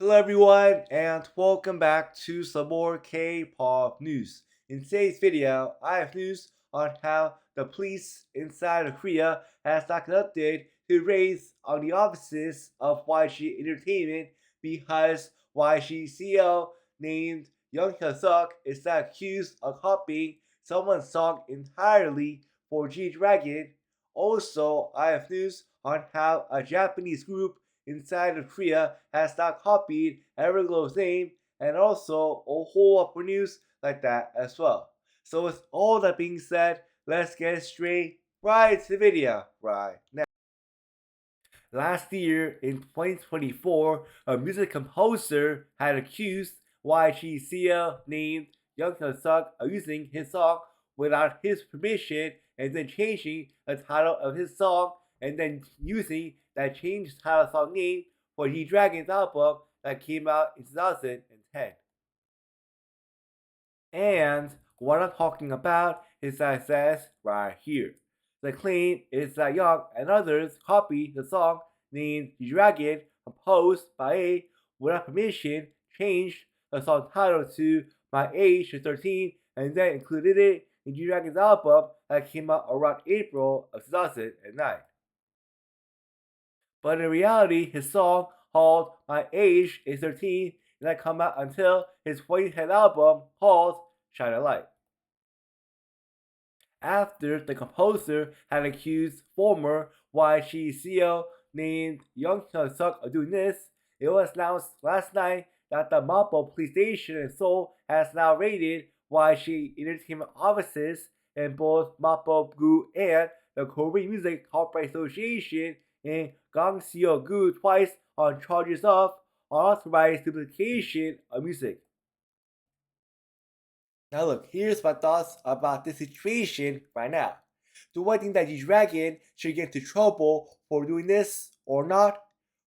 Hello everyone and welcome back to some more K-pop news. In today's video, I have news on how the police inside of Korea has not conducted to raids on the offices of YG Entertainment because YG CEO named HYUN SUK is now accused of copying someone's song entirely for G-Dragon. Also, I have news on how a Japanese group inside of Korea has not copied EVERGLOW's name, and also a whole lot more news like that as well. So with all that being said, let's get straight right to the video right now. Last year in 2024, a music composer had accused YG CEO named HYUN SUK of using his song without his permission and then changing the title of his song and then using that changed title song name for G-Dragon's album that came out in 2010. And what I'm talking about is that it says right here. The claim is that Young and others copied the song named G-Dragon composed by A without permission, changed the song title to My Age is 13, and then included it in G-Dragon's album that came out around April of 2009. But in reality, his song called My Age is 13 did not come out until his 2010 album called Shine a Light. After the composer had accused former YG CEO named HYUN SUK of doing this, it was announced last night that the Mapo police station in Seoul has now raided YG Entertainment offices in both Mapo-gu and the Korean Music Copyright Association in Gangseong-gu twice on charges of unauthorized duplication of music. Now look, here's my thoughts about this situation right now. Do I think that G-Dragon should get into trouble for doing this or not?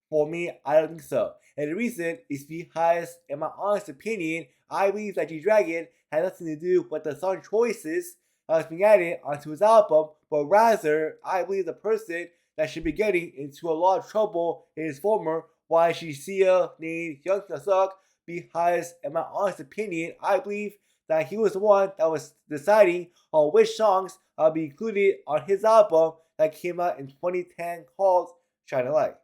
For me, I don't think so. And the reason is because, in my honest opinion, I believe that G-Dragon had nothing to do with the song choices that was being added onto his album, but rather, I believe the person that should be getting into a lot of trouble is former YG CEO named HYUN SUK, because, in my honest opinion, I believe that he was the one that was deciding on which songs will be included on his album that came out in 2010 called Shine a Light.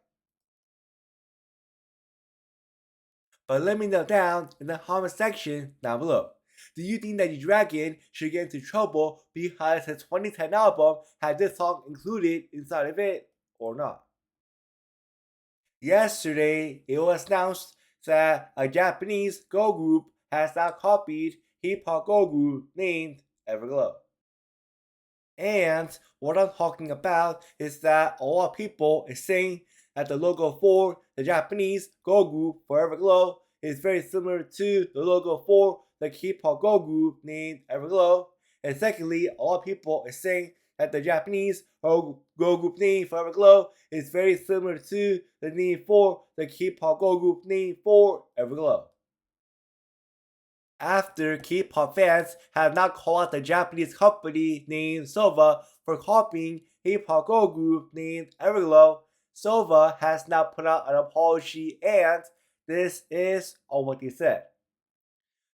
But let me know down in the comment section down below. Do you think that G-Dragon should get into trouble because his 2010 album had this song included inside of it or not? Yesterday, it was announced that a Japanese girl group has now copied hip-hop girl group named EVERGLOW. And what I'm talking about is that a lot of people is saying that the logo for the Japanese girl group for EVERGLOW is very similar to the logo for the K-pop girl group named EVERGLOW. And secondly, a lot of people is saying that the Japanese girl group name for EVERGLOW is very similar to the name for the K-pop girl group name for EVERGLOW. After K-pop fans have now called out the Japanese company named SOMI for copying hip-hop girl group named EVERGLOW, SOMI has now put out an apology, and this is all what they said.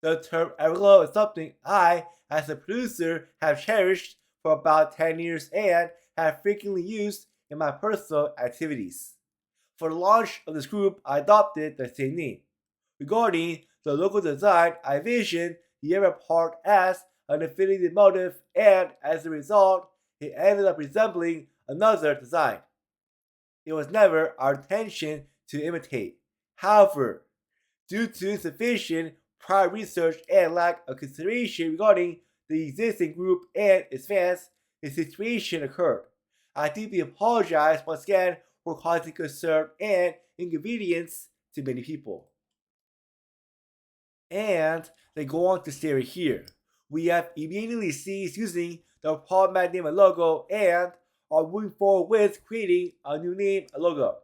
The term EVERGLOW is something I, as a producer, have cherished for about 10 years and have frequently used in my personal activities. For the launch of this group, I adopted the same name. Regarding the logo design, I envisioned the ever part as an infinity motif, and as a result, it ended up resembling another design. It was never our intention to imitate. However, due to insufficient prior research and lack of consideration regarding the existing group and its fans, the situation occurred. I deeply apologize once again for causing concern and inconvenience to many people. And they go on to say here, we have immediately ceased using the problematic name and logo and are moving forward with creating a new name and logo.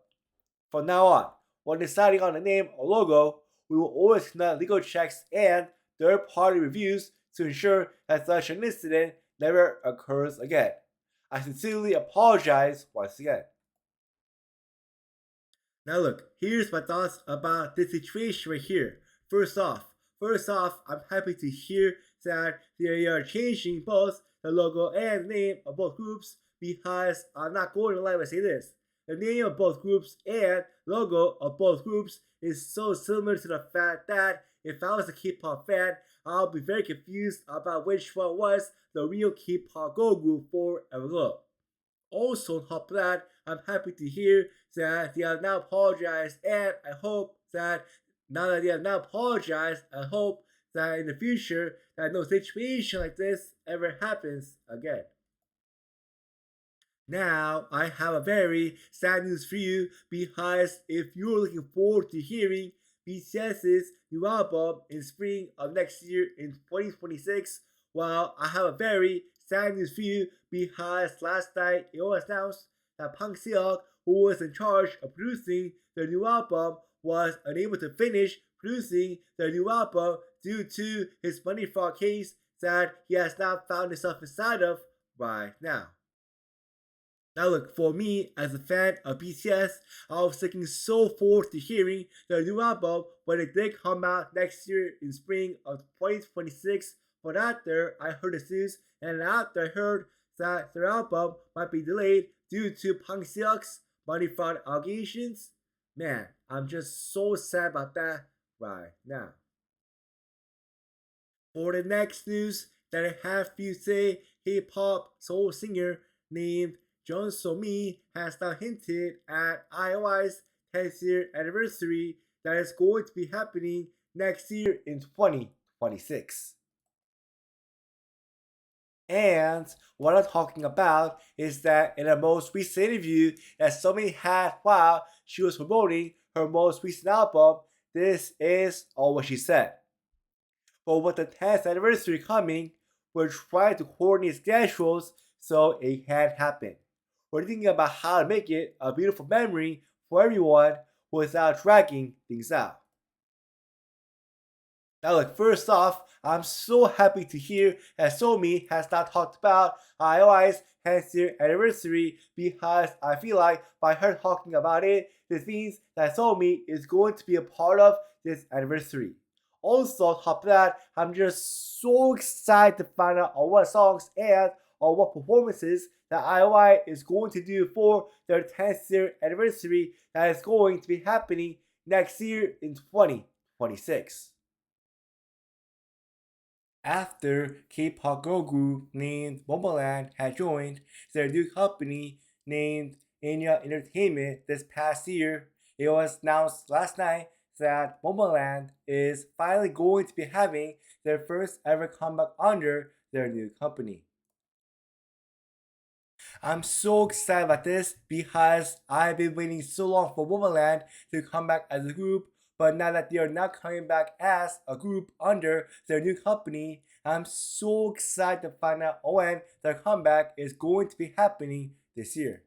From now on, when deciding on a name or logo, we will always conduct legal checks and third-party reviews to ensure that such an incident never occurs again. I sincerely apologize once again. Now look, here's my thoughts about this situation right here. First off, I'm happy to hear that they are changing both the logo and name of both groups because I'm not going to lie when I say this. The name of both groups and logo of both groups is so similar to the fact that if I was a K-pop fan, I'll be very confused about which one was the real K-pop girl group for EVERGLOW. Also, on top of that, I'm happy to hear that they have now apologized, and I hope that now that they have now apologized, I hope that in the future that no situation like this ever happens again. Now, I have a very sad news for you because if you're looking forward to hearing BTS's new album in spring of next year in 2026, well, I have a very sad news for you because last night it was announced that Pang Seok, who was in charge of producing the new album, was unable to finish producing the new album due to his money fraud case that he has not found himself inside of right now. Now look, for me, as a fan of BTS, I was looking so forward to hearing their new album when it did come out next year in spring of 2026. But after I heard the news, and after I heard that their album might be delayed due to Pang Seok's money fraud allegations, man, I'm just so sad about that right now. For the next news that I have for you today, K-pop soul singer named JEON SOMI has now hinted at IOI's 10th year anniversary that is going to be happening next year in 2026. And what I'm talking about is that in a most recent interview that SOMI had while she was promoting her most recent album, this is all what she said. But with the 10th anniversary coming, we're trying to coordinate schedules so it can happen. We're thinking about how to make it a beautiful memory for everyone without dragging things out. Now look, first off, I'm so happy to hear that SOMI has not talked about IOI's 10th year anniversary because I feel like by her talking about it, this means that SOMI is going to be a part of this anniversary. Also, on top of that, I'm just so excited to find out on what songs and on what performances that IOI is going to do for their 10th year anniversary that is going to be happening next year in 2026. After K-pop girl group named MOMOLAND had joined their new company named Enya Entertainment this past year, it was announced last night that MOMOLAND is finally going to be having their first ever comeback under their new company. I'm so excited about this because I've been waiting so long for MOMOLAND to come back as a group, but now that they are now coming back as a group under their new company, I'm so excited to find out when their comeback is going to be happening this year.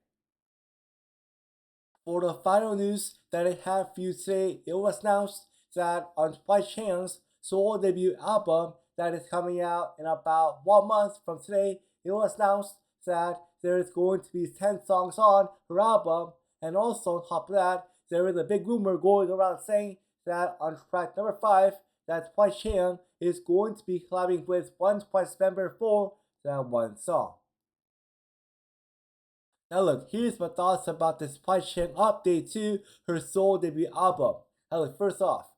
For the final news that I have for you today, it was announced that on CHAEYOUNG's solo debut album that is coming out in about 1 month from today, it was announced that there is going to be 10 songs on her album, and also on top of that, there is a big rumor going around saying that on track number 5, that CHAEYOUNG is going to be collabing with one Twice member for that one song. Now look, here's my thoughts about this CHAEYOUNG update to her solo debut album. Now look, first off,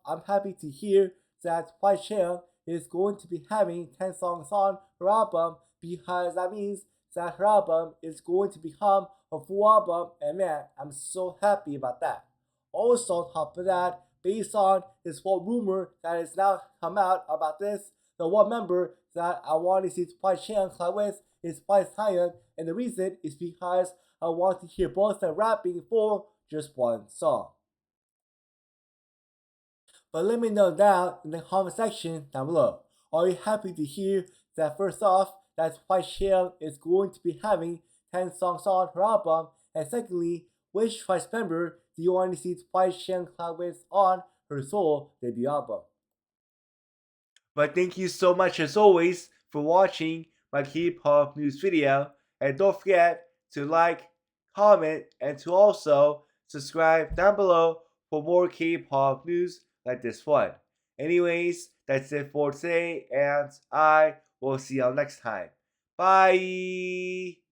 I'm happy to hear that CHAEYOUNG is going to be having 10 songs on her album because that means that her album is going to become a full album, and man, I'm so happy about that. Also, on top of that, based on this whole rumor that has now come out about this, the one member that I want to see CHAEYOUNG collab with is HYUN, and the reason is because I want to hear both of them rapping for just one song. But let me know down in the comment section down below. Are you happy to hear that first off, that CHAEYOUNG is going to be having 10 songs on her album, and secondly, which Twice member do you want to see CHAEYOUNG collab with on her solo debut album? But thank you so much as always for watching my K-pop news video, and don't forget to like, comment, and to also subscribe down below for more K-pop news like this one. Anyways, that's it for today, and I will see y'all next time. Bye!